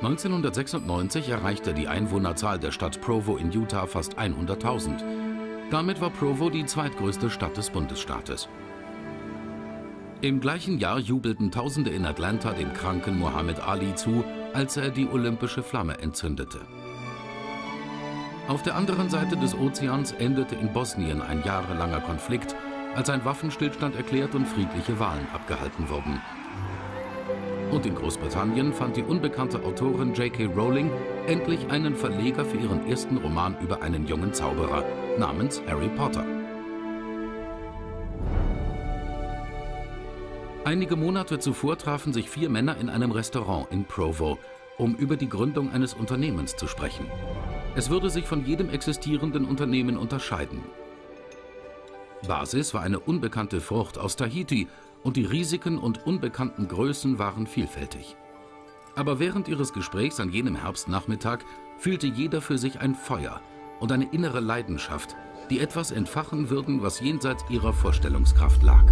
1996 erreichte die Einwohnerzahl der Stadt Provo in Utah fast 100.000. Damit war Provo die zweitgrößte Stadt des Bundesstaates. Im gleichen Jahr jubelten Tausende in Atlanta dem kranken Muhammad Ali zu, als er die olympische Flamme entzündete. Auf der anderen Seite des Ozeans endete in Bosnien ein jahrelanger Konflikt, als ein Waffenstillstand erklärt und friedliche Wahlen abgehalten wurden. Und in Großbritannien fand die unbekannte Autorin J.K. Rowling endlich einen Verleger für ihren ersten Roman über einen jungen Zauberer namens Harry Potter. Einige Monate zuvor trafen sich 4 Männer in einem Restaurant in Provo, um über die Gründung eines Unternehmens zu sprechen. Es würde sich von jedem existierenden Unternehmen unterscheiden. Basis war eine unbekannte Frucht aus Tahiti und die Risiken und unbekannten Größen waren vielfältig. Aber während ihres Gesprächs an jenem Herbstnachmittag fühlte jeder für sich ein Feuer und eine innere Leidenschaft, die etwas entfachen würden, was jenseits ihrer Vorstellungskraft lag.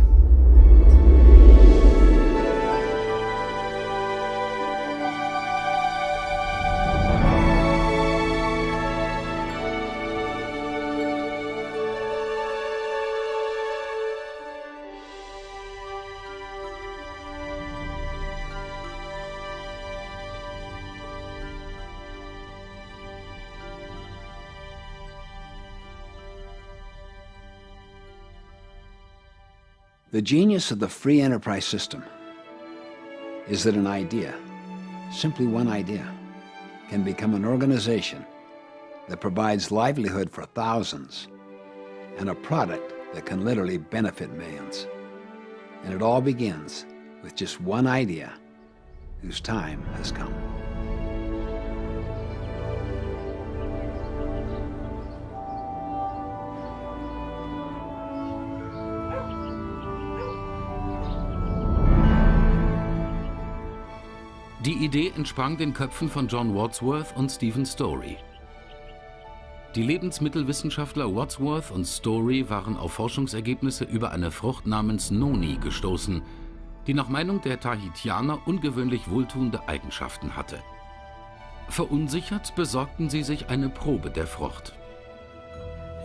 The genius of the free enterprise system is that an idea, simply one idea, can become an organization that provides livelihood for thousands and a product that can literally benefit millions. And it all begins with just one idea whose time has come. Die Idee entsprang den Köpfen von John Wadsworth und Stephen Story. Die Lebensmittelwissenschaftler Wadsworth und Story waren auf Forschungsergebnisse über eine Frucht namens Noni gestoßen, die nach Meinung der Tahitianer ungewöhnlich wohltuende Eigenschaften hatte. Verunsichert besorgten sie sich eine Probe der Frucht.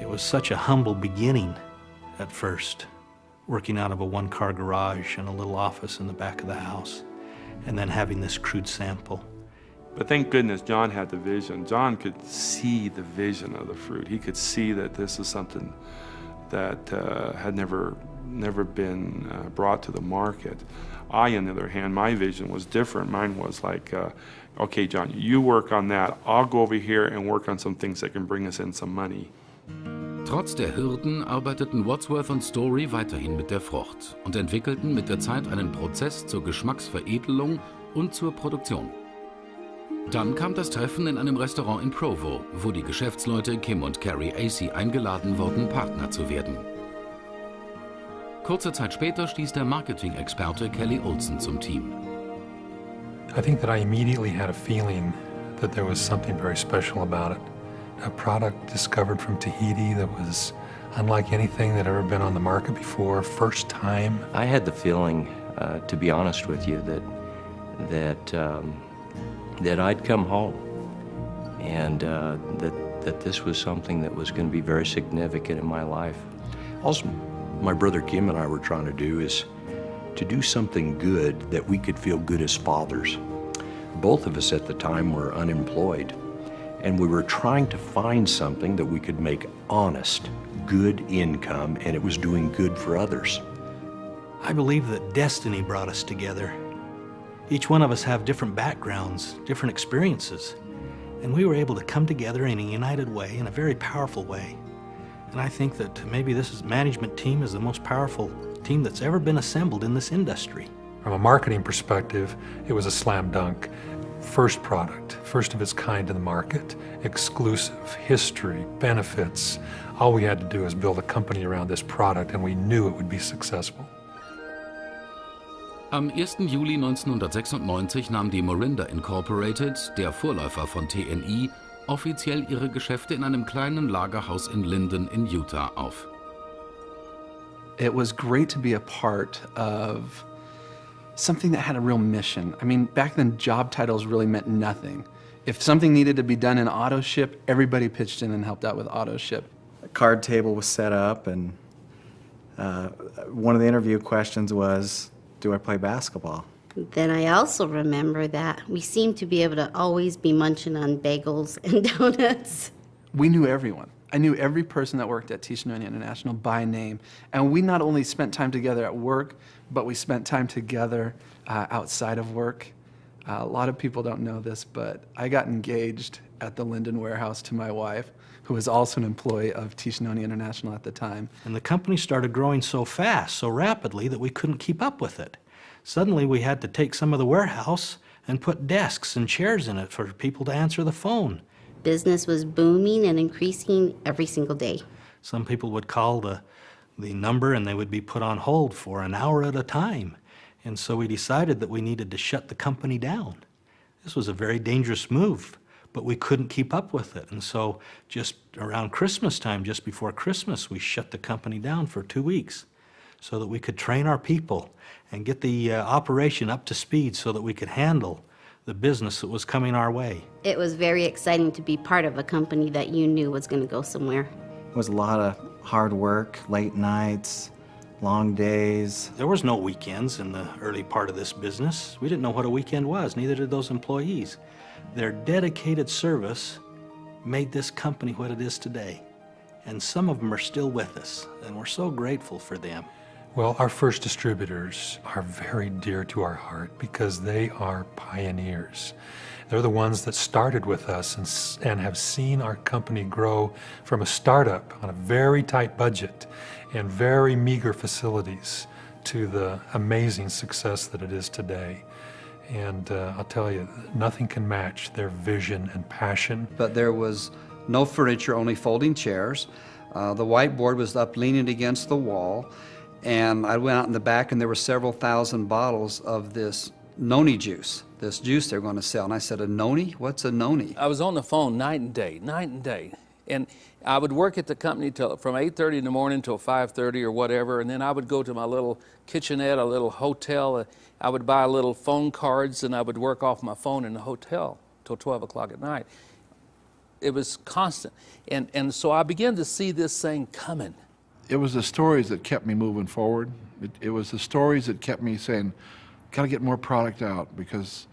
It was such a humble beginning at first, working out of a one-car garage and a little office in the back of the house. And then having this crude sample. But thank goodness John had the vision. John could see the vision of the fruit. He could see that this is something that had never been brought to the market. I, on the other hand, my vision was different. Mine was like, okay, John, you work on that. I'll go over here and work on some things that can bring us in some money. Trotz der Hürden arbeiteten Wadsworth und Story weiterhin mit der Frucht und entwickelten mit der Zeit einen Prozess zur Geschmacksveredelung und zur Produktion. Dann kam das Treffen in einem Restaurant in Provo, wo die Geschäftsleute Kim und Carrie Acey eingeladen wurden, Partner zu werden. Kurze Zeit später stieß der Marketing-Experte Kelly Olson zum Team. I think that I immediately had a feeling that there was something very special about it. A product discovered from Tahiti that was unlike anything that had ever been on the market before, first time. I had the feeling, to be honest with you, that I'd come home, and that this was something that was going to be very significant in my life. Also, my brother Kim and I were trying to do is to do something good that we could feel good as fathers. Both of us at the time were unemployed. And we were trying to find something that we could make honest, good income, and it was doing good for others. I believe that destiny brought us together. Each one of us have different backgrounds, different experiences, and we were able to come together in a united way, in a very powerful way. And I think that maybe this management team is the most powerful team that's ever been assembled in this industry. From a marketing perspective, it was a slam dunk. First product, first of its kind in the market, exclusive, history, benefits. All we had to do was build a company around this product, and we knew it would be successful. Am 1. Juli 1996 nahm die Morinda Incorporated, der Vorläufer von TNI, offiziell ihre Geschäfte in einem kleinen Lagerhaus in Linden in Utah auf. It was great to be a part of something that had a real mission. I mean, back then, job titles really meant nothing. If something needed to be done in auto ship, everybody pitched in and helped out with auto ship. A card table was set up, and one of the interview questions was, do I play basketball? Then I also remember that we seemed to be able to always be munching on bagels and donuts. We knew everyone. I knew every person that worked at Tahitian Noni International by name. And we not only spent time together at work, but we spent time together outside of work. A lot of people don't know this, but I got engaged at the Linden warehouse to my wife, who was also an employee of Tahitian Noni International at the time. And the company started growing so fast, so rapidly, that we couldn't keep up with it. Suddenly, we had to take some of the warehouse and put desks and chairs in it for people to answer the phone. Business was booming and increasing every single day. Some people would call the number and they would be put on hold for an hour at a time. And so we decided that we needed to shut the company down. This was a very dangerous move, but we couldn't keep up with it. And so just around Christmas time, just before Christmas, we shut the company down for 2 weeks so that we could train our people and get the operation up to speed so that we could handle the business that was coming our way. It was very exciting to be part of a company that you knew was going to go somewhere. It was a lot of hard work, late nights, long days. There was no weekends in the early part of this business. We didn't know what a weekend was, neither did those employees. Their dedicated service made this company what it is today. And some of them are still with us, and we're so grateful for them. Well, our first distributors are very dear to our heart because they are pioneers. They're the ones that started with us and have seen our company grow from a startup on a very tight budget and very meager facilities to the amazing success that it is today. And I'll tell you, nothing can match their vision and passion. But there was no furniture, only folding chairs. The whiteboard was up leaning against the wall. And I went out in the back and there were several thousand bottles of this noni juice, this juice they're going to sell. And I said, a noni? What's a noni? I was on the phone night and day. And I would work at the company from 8:30 in the morning till 5:30 or whatever, and then I would go to my little kitchenette, a little hotel. I would buy little phone cards and I would work off my phone in the hotel till 12 o'clock at night. It was constant. And so I began to see this thing coming. It was the stories that kept me moving forward. It was the stories that kept me saying, gotta get more product out, because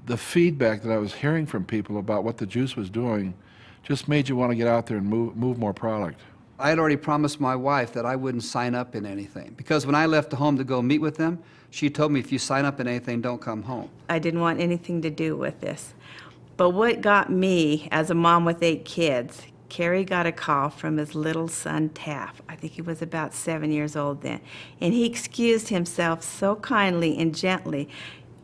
the feedback that I was hearing from people about what the juice was doing just made you want to get out there and move more product. I had already promised my wife that I wouldn't sign up in anything, because when I left the home to go meet with them, she told me, if you sign up in anything, don't come home. I didn't want anything to do with this. But what got me, as a mom with 8 kids, Kerry got a call from his little son, Taff. I think he was about 7 years old then. And he excused himself so kindly and gently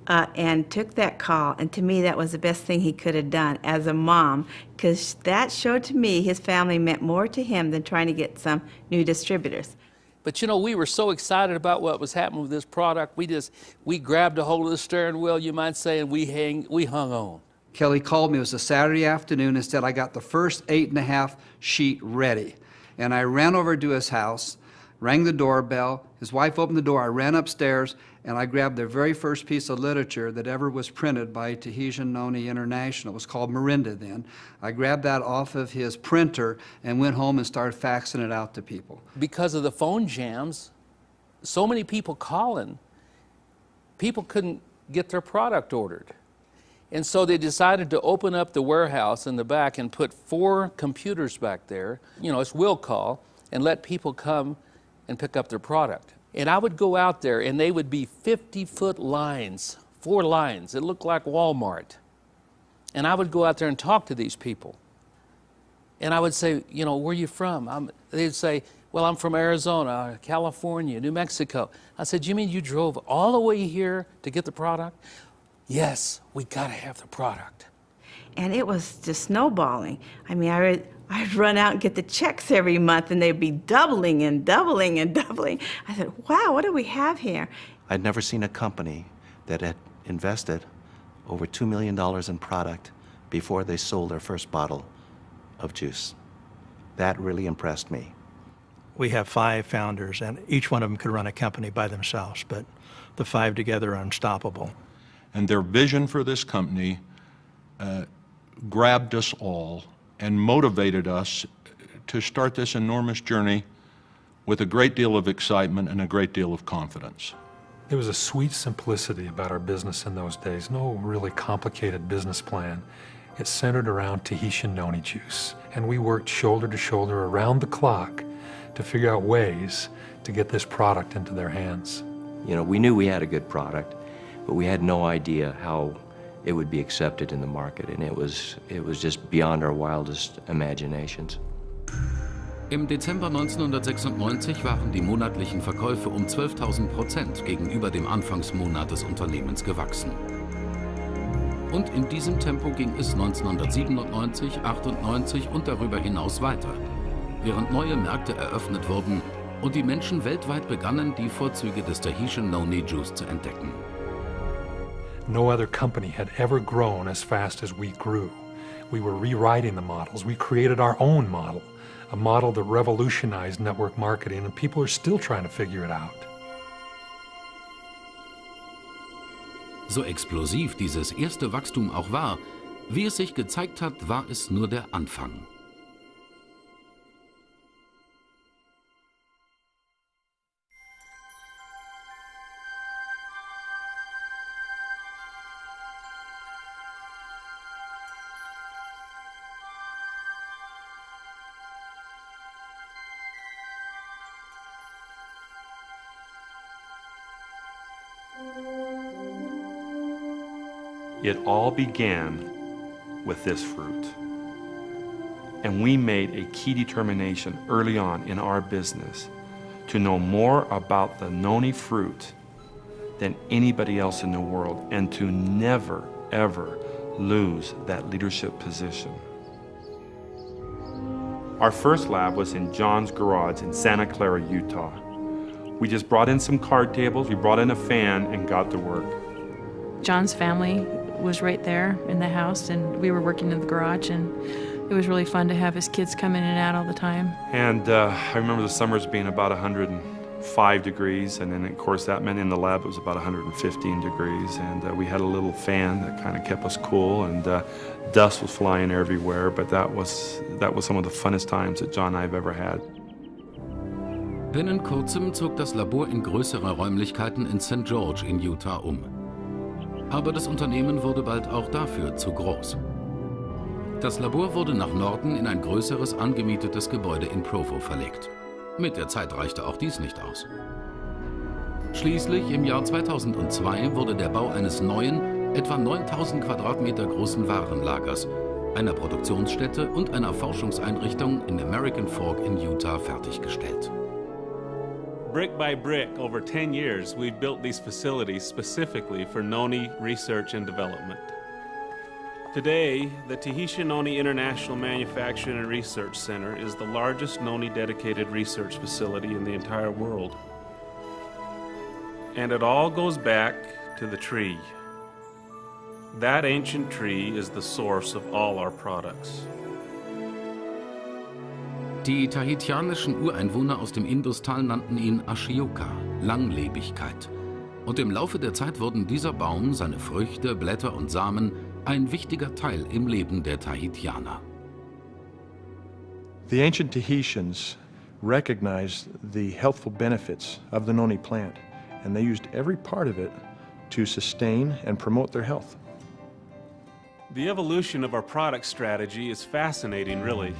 and took that call. And to me, that was the best thing he could have done as a mom, because that showed to me his family meant more to him than trying to get some new distributors. But you know, we were so excited about what was happening with this product, we grabbed a hold of the steering wheel, you might say, and we hung on. Kelly called me, it was a Saturday afternoon, and said I got the first 8.5 sheet ready. And I ran over to his house, rang the doorbell, his wife opened the door, I ran upstairs, and I grabbed the very first piece of literature that ever was printed by Tahitian Noni International. It was called Morinda then. I grabbed that off of his printer and went home and started faxing it out to people. Because of the phone jams, so many people calling, people couldn't get their product ordered. And so they decided to open up the warehouse in the back and put 4 computers back there, you know, it's will call, and let people come and pick up their product. And I would go out there and they would be 50-foot lines, 4 lines. It looked like Walmart. And I would go out there and talk to these people. And I would say, you know, where are you from? They'd say, well, I'm from Arizona, California, New Mexico. I said, you mean you drove all the way here to get the product? Yes, we gotta have the product. And it was just snowballing. I mean, I'd run out and get the checks every month, and they'd be doubling and doubling and doubling. I said, wow, what do we have here? I'd never seen a company that had invested over $2 million in product before they sold their first bottle of juice. That really impressed me. We have 5 founders, and each one of them could run a company by themselves, but The five together are unstoppable. And their vision for this company grabbed us all and motivated us to start this enormous journey with a great deal of excitement and a great deal of confidence. There was a sweet simplicity about our business in those days, no really complicated business plan. It centered around Tahitian Noni juice, and we worked shoulder to shoulder around the clock to figure out ways to get this product into their hands. You know, we knew we had a good product, but we had no idea how it would be accepted in the market, and it was just beyond our wildest imaginations. Im Dezember 1996 waren die monatlichen Verkäufe um 12.000% gegenüber dem Anfangsmonat des Unternehmens gewachsen. Und in diesem Tempo ging es 1997, 98 und darüber hinaus weiter, während neue Märkte eröffnet wurden und die Menschen weltweit begannen, die Vorzüge des Tahitian Noni Juice zu entdecken. No other company had ever grown as fast as we grew. We were rewriting the models. We created our own model, a model that revolutionized network marketing, and people are still trying to figure it out. So explosiv dieses erste Wachstum auch war, wie es sich gezeigt hat, war es nur der Anfang. It all began with this fruit. And we made a key determination early on in our business to know more about the noni fruit than anybody else in the world, and to never, ever lose that leadership position. Our first lab was in John's garage in Santa Clara, Utah. We just brought in some card tables, we brought in a fan, and got to work. John's family was right there in the house, and we were working in the garage, and it was really fun to have his kids come in and out all the time. And I remember the summers being about 105 degrees, and then of course that meant in the lab it was about 115 degrees, and we had a little fan that kind of kept us cool, and dust was flying everywhere, but that was some of the funnest times that John and I have ever had. Binnen kurzem zog das Labor in größere Räumlichkeiten in St. George in Utah um. Aber das Unternehmen wurde bald auch dafür zu groß. Das Labor wurde nach Norden in ein größeres angemietetes Gebäude in Provo verlegt. Mit der Zeit reichte auch dies nicht aus. Schließlich im Jahr 2002 wurde der Bau eines neuen, etwa 9.000 Quadratmeter großen Warenlagers, einer Produktionsstätte und einer Forschungseinrichtung in American Fork in Utah fertiggestellt. Brick by brick, over 10 years, we've built these facilities specifically for Noni research and development. Today, the Tahitian Noni International Manufacturing and Research Center is the largest Noni-dedicated research facility in the entire world. And it all goes back to the tree. That ancient tree is the source of all our products. Die tahitianischen Ureinwohner aus dem Industal nannten ihn Ashioka, Langlebigkeit. Und im Laufe der Zeit wurden dieser Baum, seine Früchte, Blätter und Samen ein wichtiger Teil im Leben der Tahitianer. The ancient Tahitians recognized the healthful benefits of the noni plant, and they used every part of it to sustain and promote their health. The evolution of our product strategy is fascinating, really.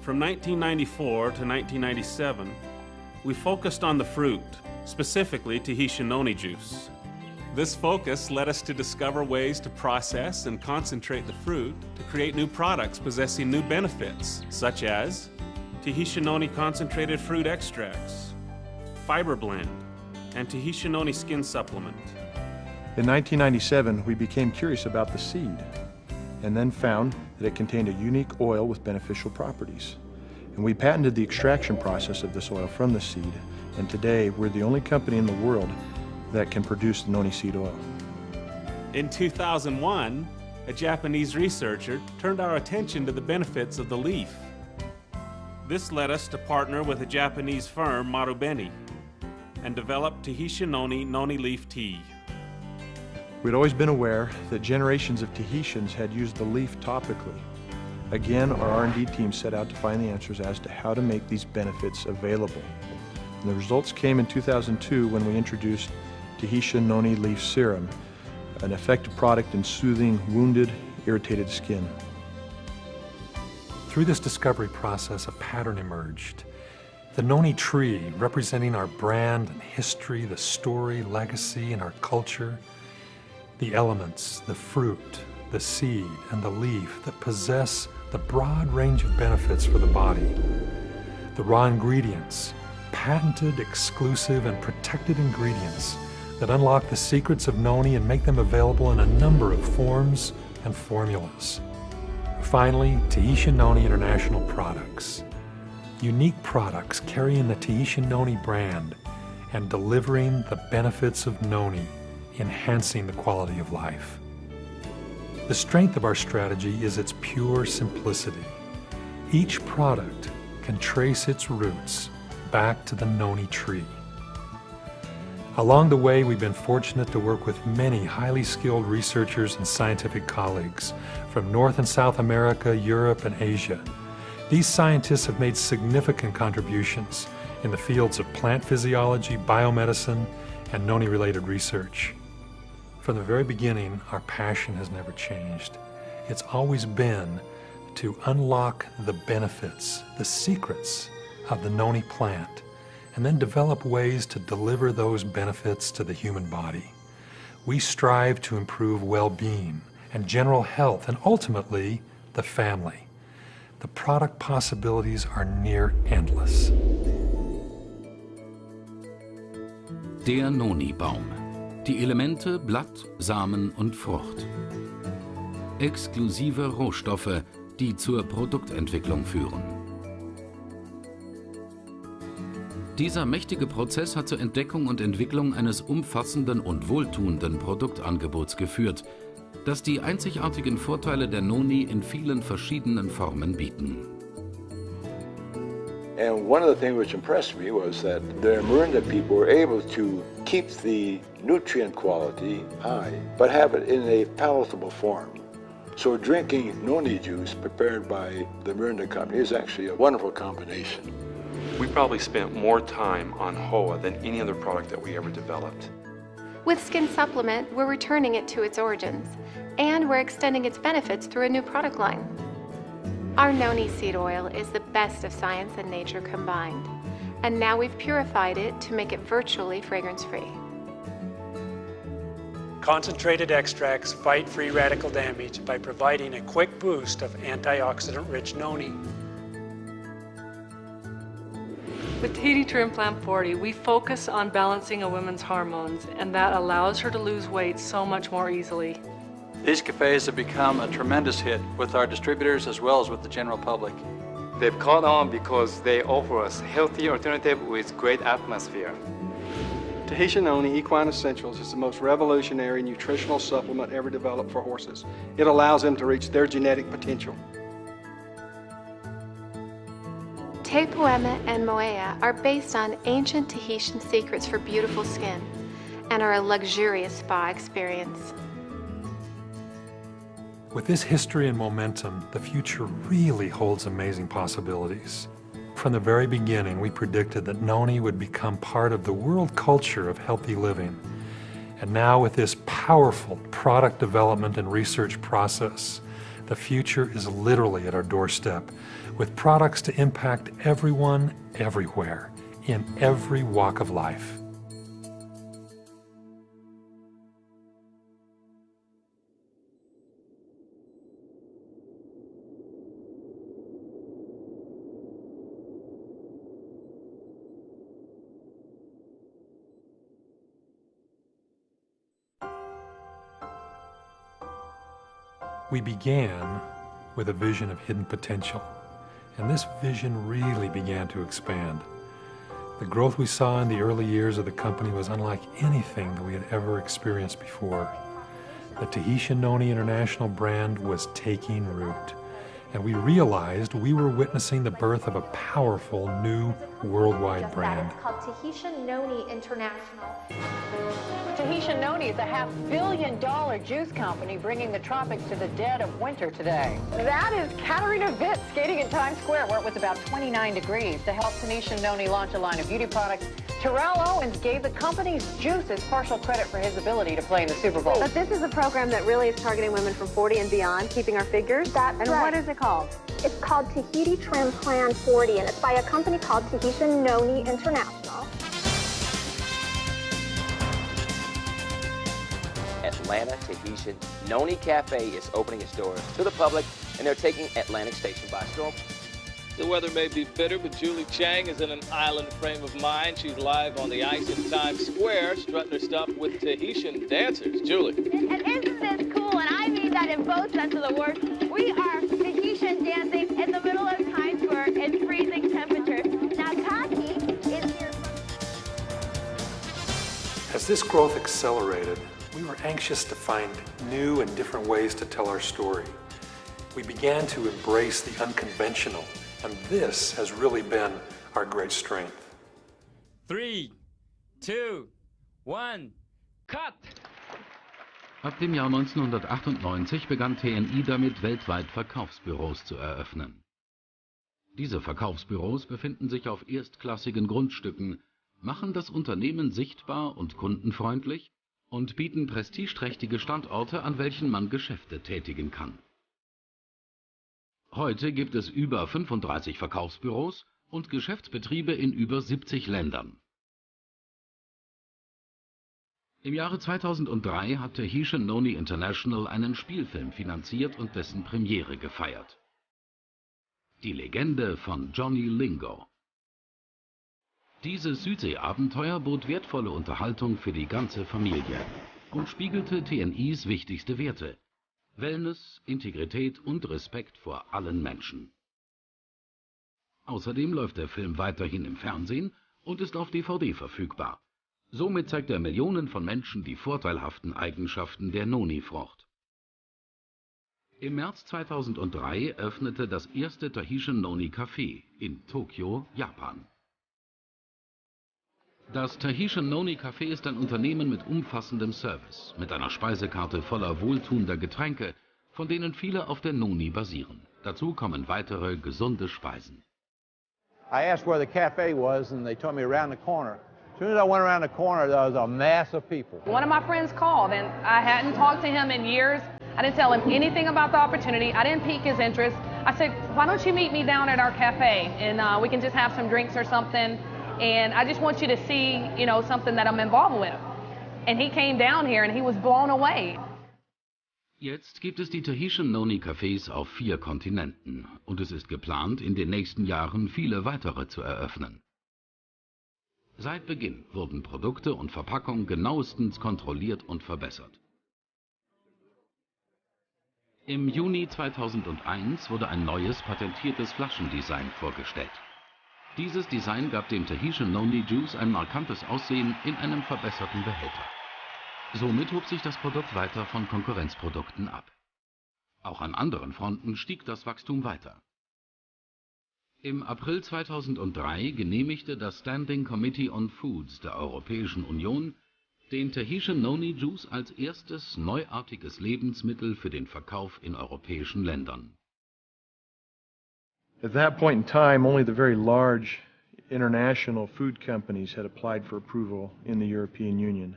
From 1994 to 1997, we focused on the fruit, specifically Tahitian Noni juice. This focus led us to discover ways to process and concentrate the fruit to create new products possessing new benefits, such as Tahitian Noni concentrated fruit extracts, fiber blend, and Tahitian Noni skin supplement. In 1997, we became curious about the seed, and then found that it contained a unique oil with beneficial properties. And we patented the extraction process of this oil from the seed, and today we're the only company in the world that can produce the noni seed oil. In 2001, a Japanese researcher turned our attention to the benefits of the leaf. This led us to partner with a Japanese firm, Marubeni. and developed Tahitian Noni noni leaf tea. We'd always been aware that generations of Tahitians had used the leaf topically. Again, our R&D team set out to find the answers as to how to make these benefits available. And the results came in 2002 when we introduced Tahitian Noni leaf serum, an effective product in soothing wounded, irritated skin. Through this discovery process, a pattern emerged. The Noni tree, representing our brand and history, the story, legacy, and our culture. The elements, the fruit, the seed, and the leaf that possess the broad range of benefits for the body. The raw ingredients, patented, exclusive, and protected ingredients that unlock the secrets of Noni and make them available in a number of forms and formulas. Finally, Tahitian Noni International products. Unique products carrying the Tahitian Noni brand and delivering the benefits of Noni, enhancing the quality of life. The strength of our strategy is its pure simplicity. Each product can trace its roots back to the Noni tree. Along the way, we've been fortunate to work with many highly skilled researchers and scientific colleagues from North and South America, Europe, and Asia. These scientists have made significant contributions in the fields of plant physiology, biomedicine, and Noni-related research. From the very beginning, our passion has never changed. It's always been to unlock the benefits, the secrets of the Noni plant, and then develop ways to deliver those benefits to the human body. We strive to improve well-being and general health, and ultimately, the family. The product possibilities are near endless. Der Noni-Baum. Die Elemente Blatt, Samen und Frucht. Exklusive Rohstoffe, die zur Produktentwicklung führen. Dieser mächtige Prozess hat zur Entdeckung und Entwicklung eines umfassenden und wohltuenden Produktangebots geführt, das die einzigartigen Vorteile der Noni in vielen verschiedenen Formen bieten. And one of the things which impressed me was that the Morinda people were able to keep the nutrient quality high, but have it in a palatable form. So drinking Noni juice prepared by the Morinda company is actually a wonderful combination. We probably spent more time on hoa than any other product that we ever developed. With Skin Supplement, we're returning it to its origins, and we're extending its benefits through a new product line. Our Noni seed oil is the best of science and nature combined, and now we've purified it to make it virtually fragrance-free. Concentrated extracts fight free radical damage by providing a quick boost of antioxidant-rich Noni. With Tahiti Trim Plant 40, we focus on balancing a woman's hormones, and that allows her to lose weight so much more easily. These cafes have become a tremendous hit with our distributors as well as with the general public. They've caught on because they offer us healthy alternative with great atmosphere. Tahitian Noni Equine Essentials is the most revolutionary nutritional supplement ever developed for horses. It allows them to reach their genetic potential. Te Poema and Moea are based on ancient Tahitian secrets for beautiful skin and are a luxurious spa experience. With this history and momentum, the future really holds amazing possibilities. From the very beginning, we predicted that Noni would become part of the world culture of healthy living. And now with this powerful product development and research process, the future is literally at our doorstep, with products to impact everyone, everywhere, in every walk of life. We began with a vision of hidden potential, and this vision really began to expand. The growth we saw in the early years of the company was unlike anything that we had ever experienced before. The Tahitian Noni International brand was taking root, and we realized we were witnessing the birth of a powerful new worldwide brand. It's called Tahitian Noni International. Tahitian Noni is a $500 million juice company bringing the tropics to the dead of winter today. That is Katarina Witt skating in Times Square where it was about 29 degrees. To help Tahitian Noni launch a line of beauty products, Terrell Owens gave the company's juices partial credit for his ability to play in the Super Bowl. But this is a program that really is targeting women from 40 and beyond, keeping our figures. That's and right. What is it called? It's called Tahiti Trim Plan 40, and it's by a company called Tahitian Noni International. Atlanta Tahitian Noni Cafe is opening its doors to the public, and they're taking Atlantic Station by storm. The weather may be bitter, but Julie Chang is in an island frame of mind. She's live on the ice in Times Square, strutting her stuff with Tahitian dancers. Julie. And isn't this cool? And I mean that in both sense of the word. We are Tahitian dancing in the middle of Times Square in freezing temperatures. Now, Taki is here. As this growth accelerated, we were anxious to find new and different ways to tell our story. We began to embrace the unconventional, and this has really been our great strength. 3, 2, 1, cut! Ab dem Jahr 1998 begann TNI damit, weltweit Verkaufsbüros zu eröffnen. Diese Verkaufsbüros befinden sich auf erstklassigen Grundstücken, machen das Unternehmen sichtbar und kundenfreundlich und bieten prestigeträchtige Standorte, an welchen man Geschäfte tätigen kann. Heute gibt es über 35 Verkaufsbüros und Geschäftsbetriebe in über 70 Ländern. Im Jahre 2003 hat Tahitian Noni International einen Spielfilm finanziert und dessen Premiere gefeiert. Die Legende von Johnny Lingo. Dieses Südseeabenteuer bot wertvolle Unterhaltung für die ganze Familie und spiegelte TNIs wichtigste Werte: Wellness, Integrität und Respekt vor allen Menschen. Außerdem läuft der Film weiterhin im Fernsehen und ist auf DVD verfügbar. Somit zeigt er Millionen von Menschen die vorteilhaften Eigenschaften der Noni-Frucht. Im März 2003 öffnete das erste Tahitian Noni Café in Tokio, Japan. Das Tahitian Noni Café ist ein Unternehmen mit umfassendem Service, mit einer Speisekarte voller wohltuender Getränke, von denen viele auf der Noni basieren. Dazu kommen weitere gesunde Speisen. I asked where the cafe was and they told me around the corner. As soon as I went around the corner, there was a mass of people. One of my friends called and I hadn't talked to him in years. I didn't tell him anything about the opportunity. I didn't pique his interest. I said, why don't you meet me down at our cafe and we can just have some drinks or something. And I just want you to see, something that I'm involved with. And he came down here and he was blown away. Jetzt gibt es die Tahitian Noni Cafés auf 4 Kontinenten und es ist geplant, in den nächsten Jahren viele weitere zu eröffnen. Seit Beginn wurden Produkte und Verpackung genauestens kontrolliert und verbessert. Im Juni 2001 wurde ein neues patentiertes Flaschendesign vorgestellt. Dieses Design gab dem Tahitian Noni Juice ein markantes Aussehen in einem verbesserten Behälter. Somit hob sich das Produkt weiter von Konkurrenzprodukten ab. Auch an anderen Fronten stieg das Wachstum weiter. Im April 2003 genehmigte das Standing Committee on Foods der Europäischen Union den Tahitian Noni Juice als erstes neuartiges Lebensmittel für den Verkauf in europäischen Ländern. At that point in time, only the very large international food companies had applied for approval in the European Union.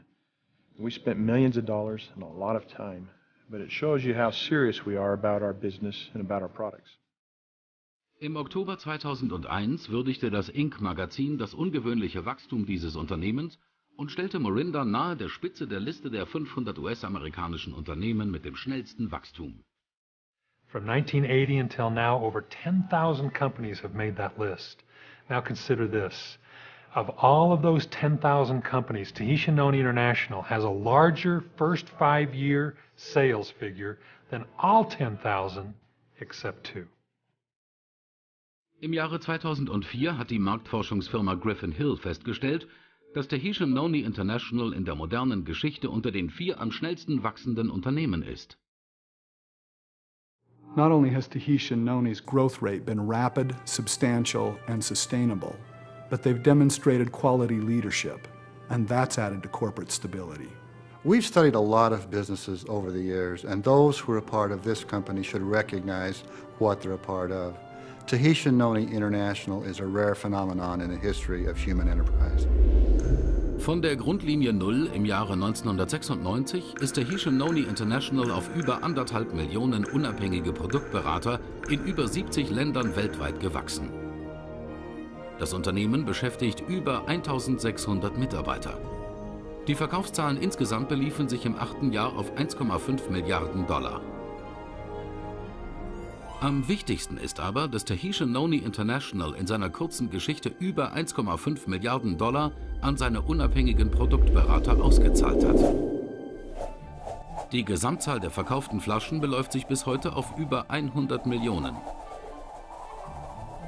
We spent millions of dollars and a lot of time, but it shows you how serious we are about our business and about our products. Im Oktober 2001 würdigte das Inc-Magazin das ungewöhnliche Wachstum dieses Unternehmens und stellte Morinda nahe der Spitze der Liste der 500 US-amerikanischen Unternehmen mit dem schnellsten Wachstum. From 1980 until now, over 10,000 companies have made that list. Now consider this. Of all of those 10,000 companies, Tahitian Noni International has a larger first 5-year sales figure than all 10,000 except 2. Im Jahre 2004 hat die Marktforschungsfirma Griffin Hill festgestellt, dass Tahitian Noni International in der modernen Geschichte unter den 4 am schnellsten wachsenden Unternehmen ist. Not only has Tahitian Noni's growth rate been rapid, substantial, and sustainable, but they've demonstrated quality leadership, and that's added to corporate stability. We've studied a lot of businesses over the years, and those who are a part of this company should recognize what they're a part of. Tahitian Noni International is a rare phenomenon in the history of human enterprise. Von der Grundlinie Null im Jahre 1996 ist Tahitian Noni International auf über 1,5 Millionen unabhängige Produktberater in über 70 Ländern weltweit gewachsen. Das Unternehmen beschäftigt über 1600 Mitarbeiter. Die Verkaufszahlen insgesamt beliefen sich im 8. Jahr auf 1,5 Milliarden $. Am wichtigsten ist aber, dass Tahitian Noni International in seiner kurzen Geschichte über 1,5 Milliarden $ an seine unabhängigen Produktberater ausgezahlt hat. Die Gesamtzahl der verkauften Flaschen beläuft sich bis heute auf über 100 Millionen.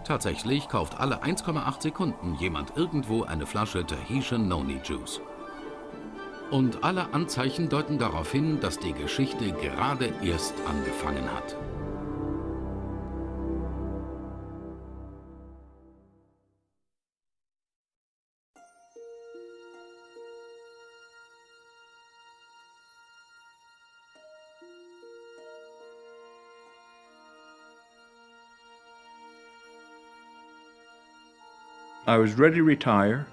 Tatsächlich kauft alle 1,8 Sekunden jemand irgendwo eine Flasche Tahitian Noni Juice. Und alle Anzeichen deuten darauf hin, dass die Geschichte gerade erst angefangen hat. I was ready to retire.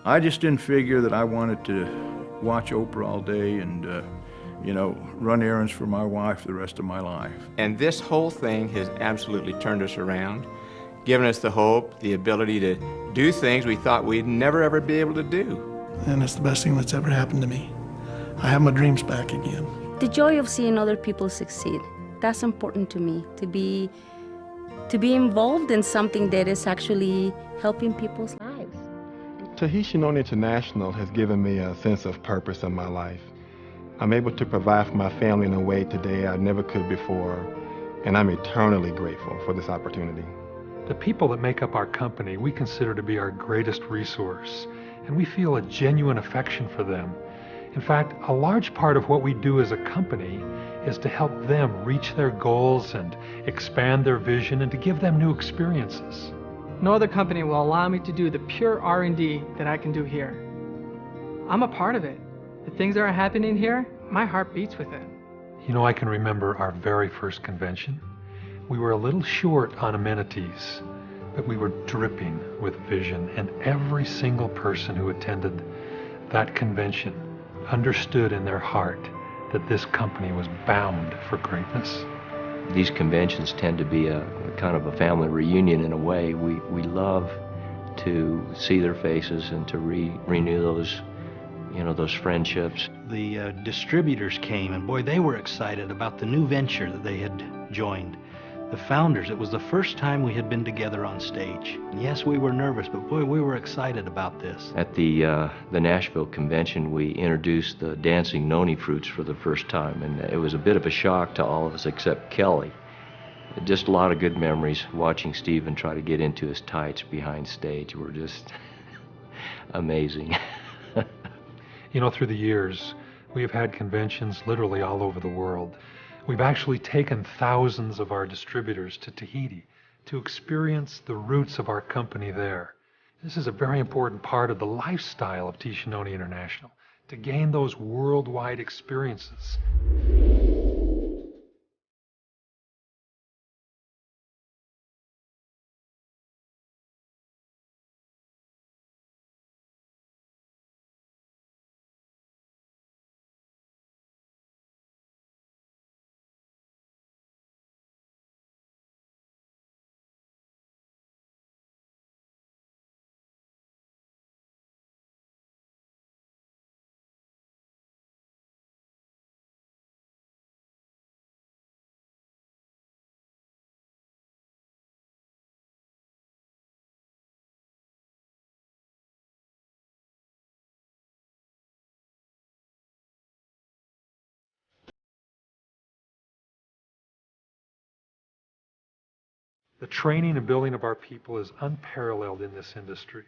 I just didn't figure that I wanted to watch Oprah all day and, run errands for my wife the rest of my life. And this whole thing has absolutely turned us around, given us the hope, the ability to do things we thought we'd never ever be able to do. And it's the best thing that's ever happened to me. I have my dreams back again. The joy of seeing other people succeed, that's important to me, to be involved in something that is actually helping people's lives. Tahitian Noni International has given me a sense of purpose in my life. I'm able to provide for my family in a way today I never could before, and I'm eternally grateful for this opportunity. The people that make up our company we consider to be our greatest resource, and we feel a genuine affection for them. In fact, a large part of what we do as a company is to help them reach their goals and expand their vision and to give them new experiences. No other company will allow me to do the pure R&D that I can do here. I'm a part of it. The things that are happening here, my heart beats with it. You know, I can remember our very first convention. We were a little short on amenities, but we were dripping with vision, and every single person who attended that convention understood in their heart that this company was bound for greatness. These conventions tend to be a kind of a family reunion in a way. We love to see their faces and to renew those, those friendships. The distributors came, and boy, they were excited about the new venture that they had joined. The founders, it was the first time we had been together on stage. And yes, we were nervous, but boy, we were excited about this. At the Nashville convention, we introduced the dancing noni fruits for the first time, and it was a bit of a shock to all of us except Kelly. Just a lot of good memories watching Stephen try to get into his tights behind stage were just amazing. Through the years, we have had conventions literally all over the world. We've actually taken thousands of our distributors to Tahiti to experience the roots of our company there. This is a very important part of the lifestyle of Tahitian Noni International, to gain those worldwide experiences. The training and building of our people is unparalleled in this industry.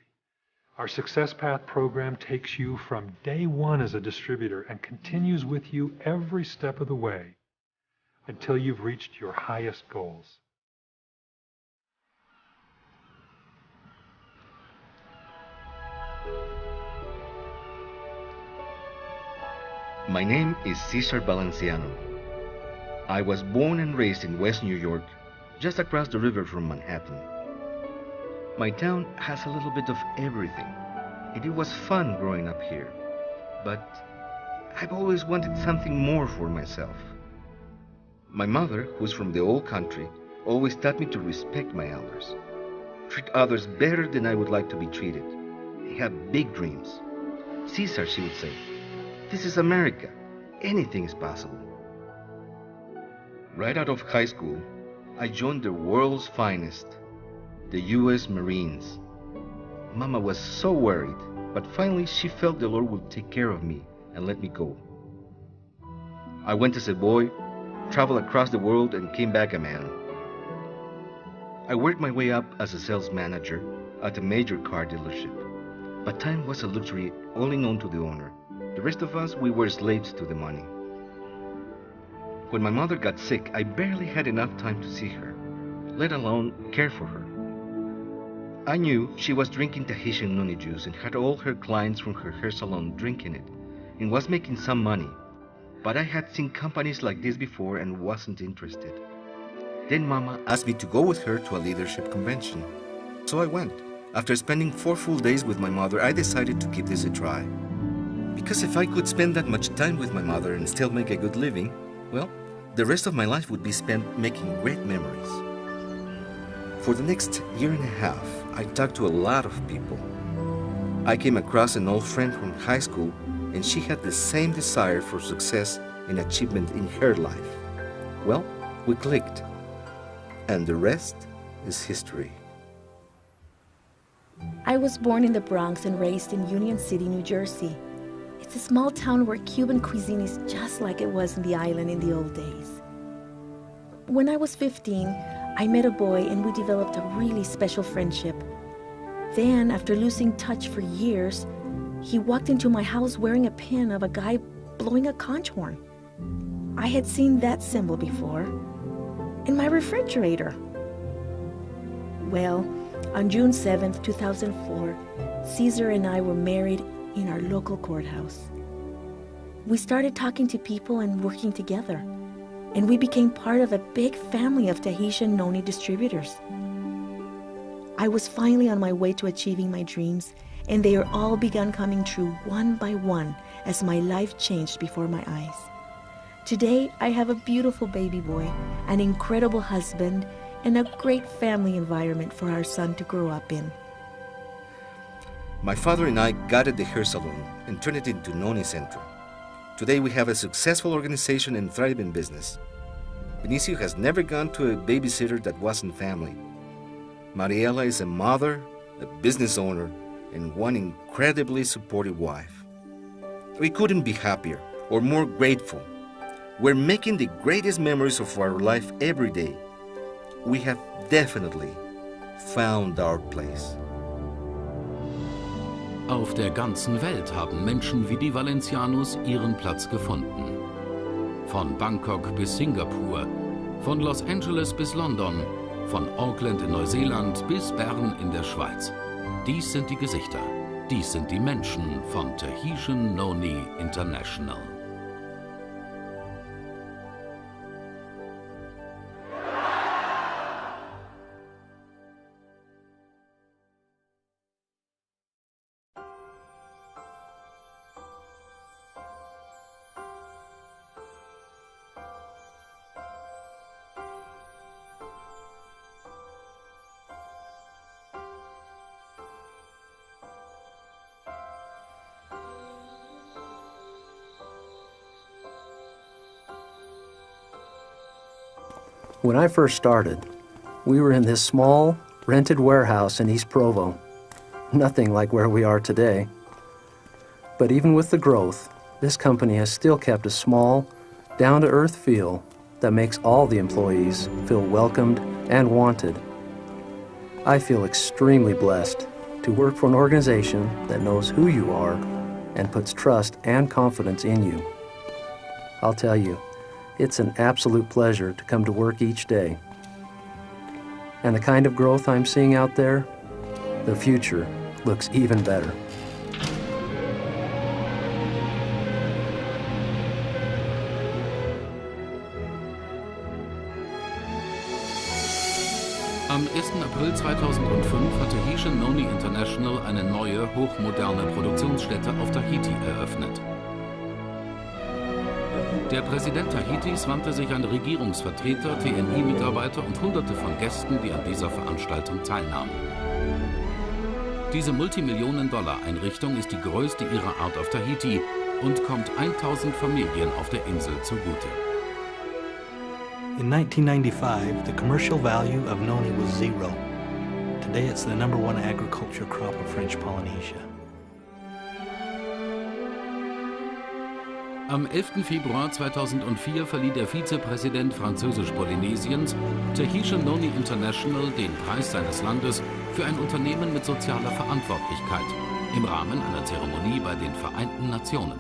Our Success Path program takes you from day one as a distributor and continues with you every step of the way. until you've reached your highest goals. My name is Cesar Valenciano. I was born and raised in West New York, just across the river from Manhattan. My town has a little bit of everything, and it was fun growing up here. But I've always wanted something more for myself. My mother, who's from the old country, always taught me to respect my elders, treat others better than I would like to be treated, and have big dreams. Cesar, she would say, this is America. Anything is possible. Right out of high school, I joined the world's finest, the U.S. Marines. Mama was so worried, but finally she felt the Lord would take care of me and let me go. I went as a boy, traveled across the world, and came back a man. I worked my way up as a sales manager at a major car dealership, but time was a luxury only known to the owner. The rest of us, we were slaves to the money. When my mother got sick, I barely had enough time to see her, let alone care for her. I knew she was drinking Tahitian Noni juice and had all her clients from her hair salon drinking it and was making some money. But I had seen companies like this before and wasn't interested. Then Mama asked me to go with her to a leadership convention. So I went. After spending 4 full days with my mother, I decided to give this a try. Because if I could spend that much time with my mother and still make a good living, well, the rest of my life would be spent making great memories. For the next year and a half, I talked to a lot of people. I came across an old friend from high school, and she had the same desire for success and achievement in her life. Well, we clicked, and the rest is history. I was born in the Bronx and raised in Union City, New Jersey. It's a small town where Cuban cuisine is just like it was in the island in the old days. When I was 15, I met a boy and we developed a really special friendship. Then, after losing touch for years, he walked into my house wearing a pin of a guy blowing a conch horn. I had seen that symbol before in my refrigerator. Well, on June 7th, 2004, Cesar and I were married in our local courthouse. We started talking to people and working together, and we became part of a big family of Tahitian Noni distributors. I was finally on my way to achieving my dreams, and they are all begun coming true one by one as my life changed before my eyes. Today, I have a beautiful baby boy, an incredible husband, and a great family environment for our son to grow up in. My father and I gutted the hair salon and turned it into Noni Center. Today we have a successful organization and thriving business. Benicio has never gone to a babysitter that wasn't family. Mariela is a mother, a business owner, and one incredibly supportive wife. We couldn't be happier or more grateful. We're making the greatest memories of our life every day. We have definitely found our place. Auf der ganzen Welt haben Menschen wie die Valencianos ihren Platz gefunden. Von Bangkok bis Singapur, von Los Angeles bis London, von Auckland in Neuseeland bis Bern in der Schweiz. Dies sind die Gesichter, dies sind die Menschen von Tahitian Noni International. When I first started, we were in this small, rented warehouse in East Provo. Nothing like where we are today. But even with the growth, this company has still kept a small, down-to-earth feel that makes all the employees feel welcomed and wanted. I feel extremely blessed to work for an organization that knows who you are and puts trust and confidence in you. I'll tell you, It's an absolute pleasure to come to work each day. And the kind of growth I'm seeing out there, the future looks even better. Am 1. April 2005 hat Tahitian Noni International eine neue, hochmoderne Produktionsstätte auf Tahiti eröffnet. Der Präsident Tahitis wandte sich an Regierungsvertreter, TNI-Mitarbeiter und Hunderte von Gästen, die an dieser Veranstaltung teilnahmen. Diese Multimillionen-Dollar-Einrichtung ist die größte ihrer Art auf Tahiti und kommt 1000 Familien auf der Insel zugute. In 1995, the commercial value of noni was zero. Today it's the #1 agriculture crop of French Polynesia. Am 11. Februar 2004 verlieh der Vizepräsident Französisch-Polynesiens Tahitian Noni International den Preis seines Landes für ein Unternehmen mit sozialer Verantwortlichkeit im Rahmen einer Zeremonie bei den Vereinten Nationen.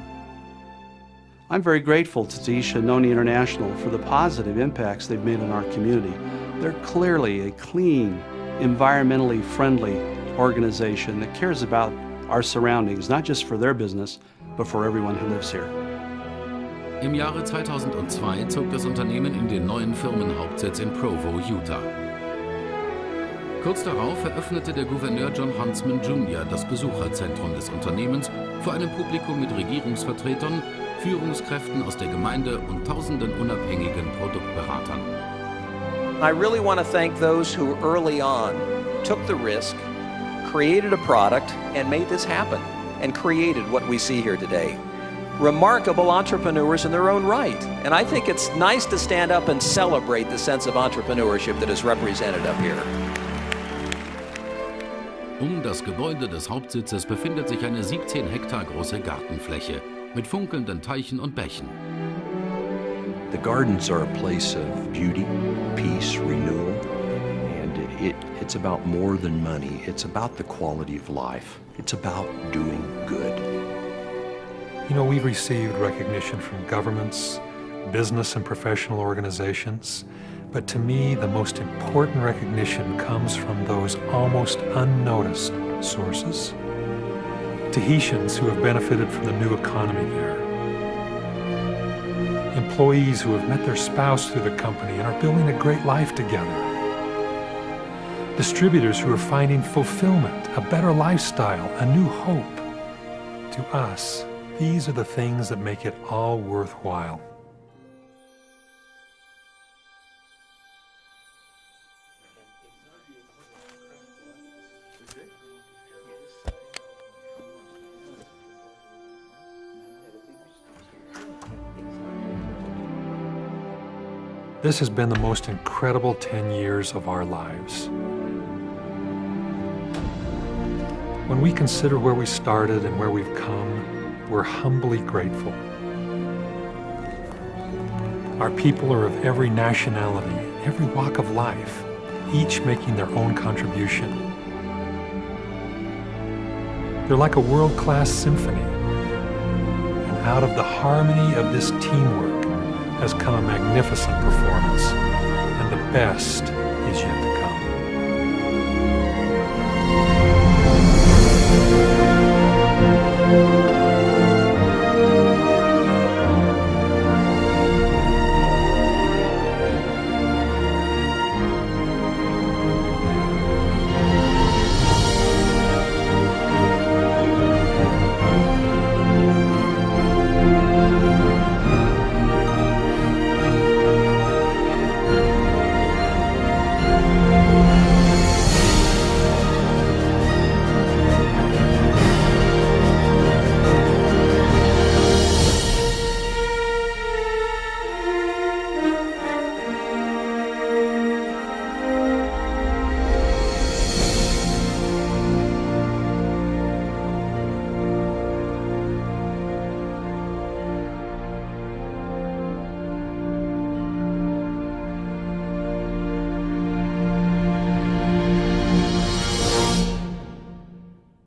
I'm very grateful to Tahitian Noni International for the positive impacts they've made in our community. They're clearly a clean, environmentally friendly organization that cares about our surroundings, not just for their business, but for everyone who lives here. Im Jahre 2002 zog das Unternehmen in den neuen Firmenhauptsitz in Provo, Utah. Kurz darauf eröffnete der Gouverneur John Huntsman Jr. das Besucherzentrum des Unternehmens vor einem Publikum mit Regierungsvertretern, Führungskräften aus der Gemeinde und tausenden unabhängigen Produktberatern. I really want to thank those who early on took the risk, created a product, and made this happen, and created what we see here today. Remarkable entrepreneurs in their own right. And I think it's nice to stand up and celebrate the sense of entrepreneurship that is represented up here. Das Gebäude des Hauptsitzes befindet sich eine 17 Hektar große Gartenfläche mit funkelnden Teichen und Bächen. The gardens are a place of beauty, peace, renewal, and it's about more than money. It's about the quality of life. It's about doing good. You know, we've received recognition from governments, business and professional organizations, but to me, the most important recognition comes from those almost unnoticed sources. Tahitians who have benefited from the new economy there. Employees who have met their spouse through the company and are building a great life together. Distributors who are finding fulfillment, a better lifestyle, a new hope. To us, these are the things that make it all worthwhile. This has been the most incredible 10 years of our lives. When we consider where we started and where we've come, we're humbly grateful. Our people are of every nationality, every walk of life, each making their own contribution. They're like a world-class symphony. And out of the harmony of this teamwork has come a magnificent performance, and the best is yet to come.